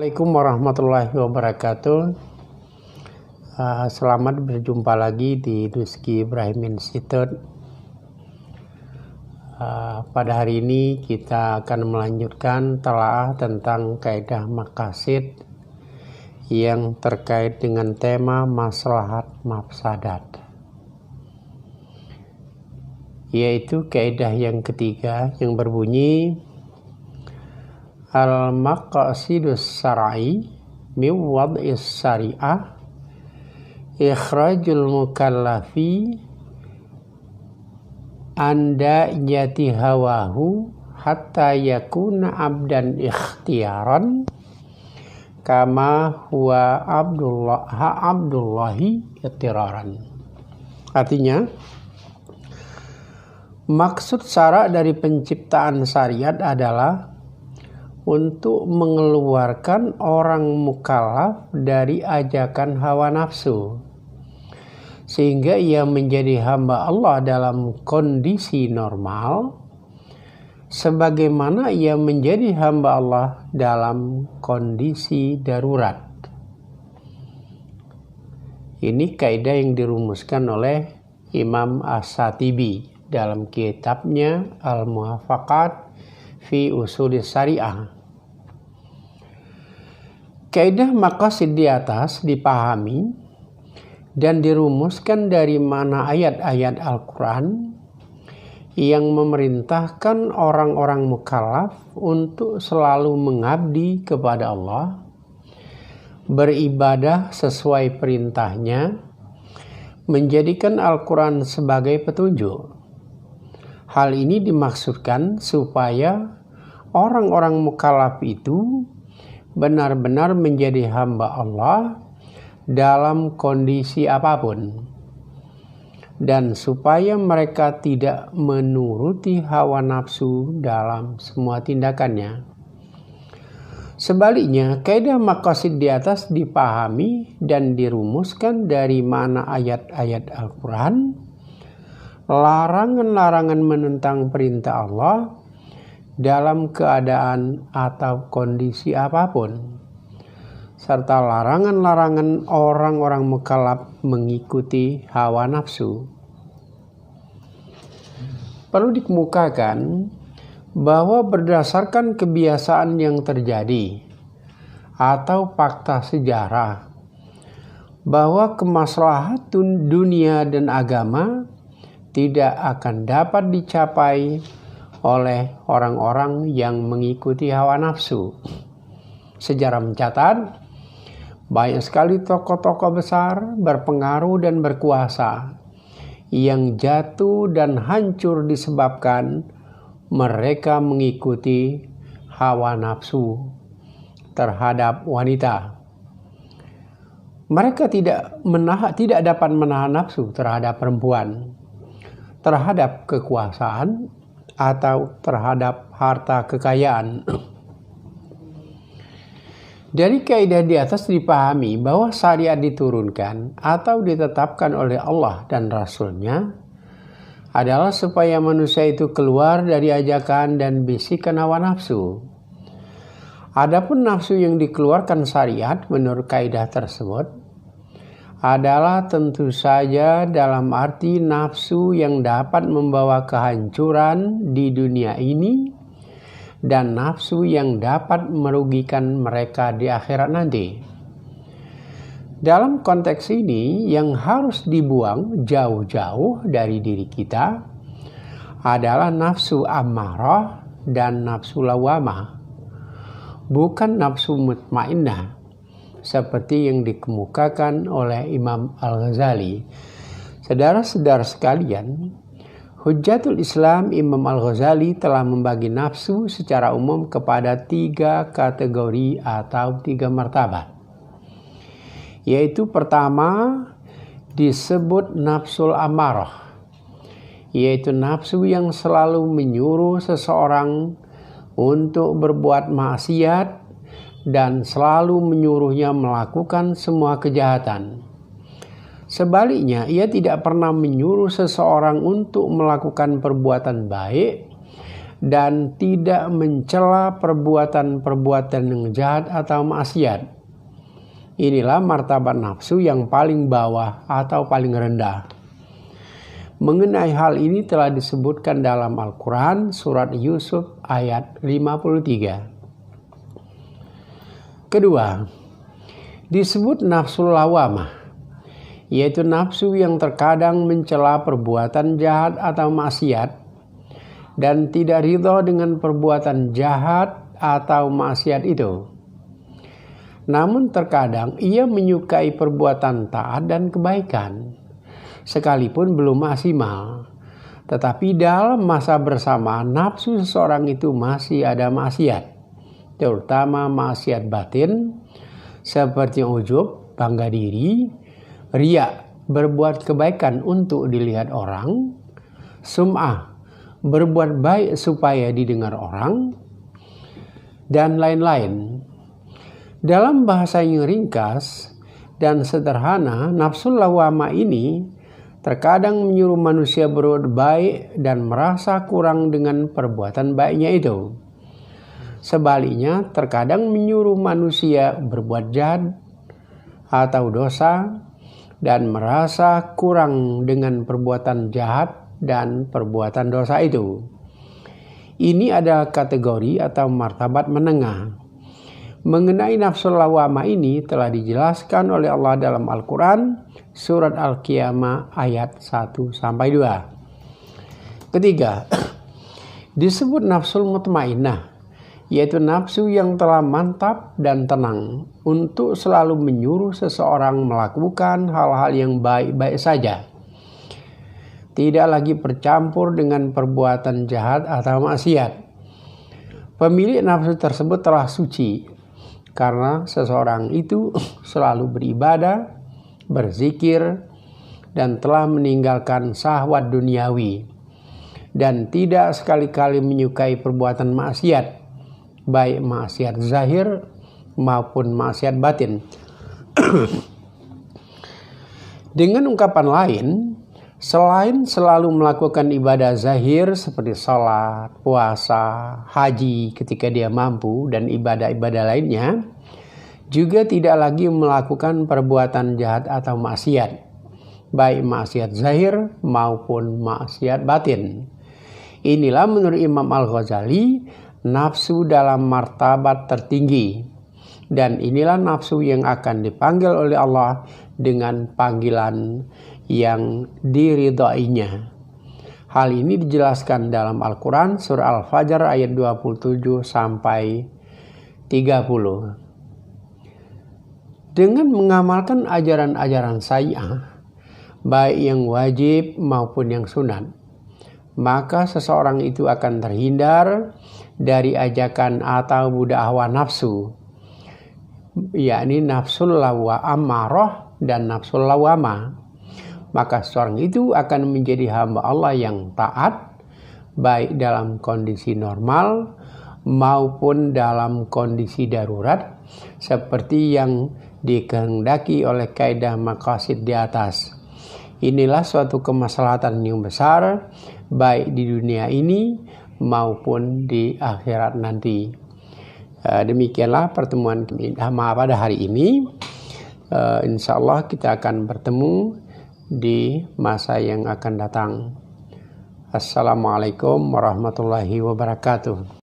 Assalamualaikum warahmatullahi wabarakatuh. Selamat berjumpa lagi di Rizky Ibrahim Institute. Pada hari ini kita akan melanjutkan telaah tentang kaidah maqasid yang terkait dengan tema maslahat mafsadat, yaitu kaidah yang ketiga yang berbunyi al-maqasidus syar'i min wad'is syari'ah ikhrajul mukallafi anda jati hawahu hatta yakuna abdan ikhtiyaran kama huwa abdullahi ittiraran. Artinya, maksud syara dari penciptaan syariat adalah untuk mengeluarkan orang mukallaf dari ajakan hawa nafsu, sehingga ia menjadi hamba Allah dalam kondisi normal, sebagaimana ia menjadi hamba Allah dalam kondisi darurat. Ini kaidah yang dirumuskan oleh Imam As-Shatibi dalam kitabnya Al-Muwafaqat fi Usulis Syariah. Kaidah maqasid di atas dipahami dan dirumuskan dari mana ayat-ayat Al-Quran yang memerintahkan orang-orang mukallaf untuk selalu mengabdi kepada Allah, beribadah sesuai perintahnya, menjadikan Al-Quran sebagai petunjuk. Hal ini dimaksudkan supaya orang-orang mukallaf itu benar-benar menjadi hamba Allah dalam kondisi apapun, dan supaya mereka tidak menuruti hawa nafsu dalam semua tindakannya. Sebaliknya, kaidah maqasid di atas dipahami dan dirumuskan dari mana ayat-ayat Al-Quran, larangan-larangan menentang perintah Allah dalam keadaan atau kondisi apapun, serta larangan-larangan orang-orang mukallaf mengikuti hawa nafsu. Perlu dikemukakan bahwa berdasarkan kebiasaan yang terjadi atau fakta sejarah, bahwa kemaslahatan dunia dan agama tidak akan dapat dicapai oleh orang-orang yang mengikuti hawa nafsu. Sejarah mencatat banyak sekali tokoh-tokoh besar, berpengaruh dan berkuasa yang jatuh dan hancur disebabkan mereka mengikuti hawa nafsu terhadap wanita. Mereka tidak dapat menahan nafsu terhadap perempuan, terhadap kekuasaan, atau terhadap harta kekayaan. Dari kaidah di atas dipahami bahwa syariat diturunkan atau ditetapkan oleh Allah dan Rasul-Nya adalah supaya manusia itu keluar dari ajakan dan bisikan hawa nafsu. Adapun nafsu yang dikeluarkan syariat menurut kaidah tersebut adalah tentu saja dalam arti nafsu yang dapat membawa kehancuran di dunia ini dan nafsu yang dapat merugikan mereka di akhirat nanti. Dalam konteks ini, yang harus dibuang jauh-jauh dari diri kita adalah nafsu ammarah dan nafsu lawamah, bukan nafsu mutmainnah, seperti yang dikemukakan oleh Imam Al-Ghazali. Saudara-saudara sekalian, Hujjatul Islam Imam Al-Ghazali telah membagi nafsu secara umum kepada 3 kategori atau 3 martabat. Yaitu pertama disebut nafsul amarah, yaitu nafsu yang selalu menyuruh seseorang untuk berbuat maksiat dan selalu menyuruhnya melakukan semua kejahatan. Sebaliknya, ia tidak pernah menyuruh seseorang untuk melakukan perbuatan baik dan tidak mencela perbuatan-perbuatan yang jahat atau maksiat. Inilah martabat nafsu yang paling bawah atau paling rendah. Mengenai hal ini telah disebutkan dalam Al-Quran surat Yusuf ayat 53. Kedua, disebut nafsul lawamah, yaitu nafsu yang terkadang mencela perbuatan jahat atau maksiat dan tidak ridho dengan perbuatan jahat atau maksiat itu. Namun terkadang ia menyukai perbuatan taat dan kebaikan, sekalipun belum maksimal. Tetapi dalam masa bersamaan nafsu seseorang itu masih ada maksiat, terutama maksiat batin seperti ujub, bangga diri, riya, berbuat kebaikan untuk dilihat orang, sum'ah, berbuat baik supaya didengar orang, dan lain-lain. Dalam bahasa yang ringkas dan sederhana, nafsul lawamah ini terkadang menyuruh manusia berbuat baik dan merasa kurang dengan perbuatan baiknya itu. Sebaliknya, terkadang menyuruh manusia berbuat jahat atau dosa dan merasa kurang dengan perbuatan jahat dan perbuatan dosa itu. Ini adalah kategori atau martabat menengah. Mengenai nafsul lawamah ini telah dijelaskan oleh Allah dalam Al-Quran surat Al-Qiyamah ayat 1-2. Ketiga, disebut nafsul mutmainnah, yaitu nafsu yang telah mantap dan tenang untuk selalu menyuruh seseorang melakukan hal-hal yang baik-baik saja, tidak lagi bercampur dengan perbuatan jahat atau maksiat. Pemilik nafsu tersebut telah suci karena seseorang itu selalu beribadah, berzikir, dan telah meninggalkan syahwat duniawi, dan tidak sekali-kali menyukai perbuatan maksiat, baik maksiat zahir maupun maksiat batin. Dengan ungkapan lain, selain selalu melakukan ibadah zahir seperti salat, puasa, haji ketika dia mampu, dan ibadah-ibadah lainnya, juga tidak lagi melakukan perbuatan jahat atau maksiat, baik maksiat zahir maupun maksiat batin. Inilah menurut Imam Al-Ghazali nafsu dalam martabat tertinggi, dan inilah nafsu yang akan dipanggil oleh Allah dengan panggilan yang diridhoinya. Hal ini dijelaskan dalam Al-Quran surah Al-Fajr ayat 27-30. Dengan mengamalkan ajaran-ajaran syariah, baik yang wajib maupun yang sunat, maka seseorang itu akan terhindar dari ajakan atau budak hawa nafsu, yakni nafsul amarah dan nafsul lawamah. Maka seorang itu akan menjadi hamba Allah yang taat, baik dalam kondisi normal maupun dalam kondisi darurat, seperti yang dikehendaki oleh kaidah maqasid di atas. Inilah suatu kemaslahatan yang besar, baik di dunia ini maupun di akhirat nanti. Demikianlah pertemuan pada hari ini. Insya Allah kita akan bertemu di masa yang akan datang. Assalamualaikum warahmatullahi wabarakatuh.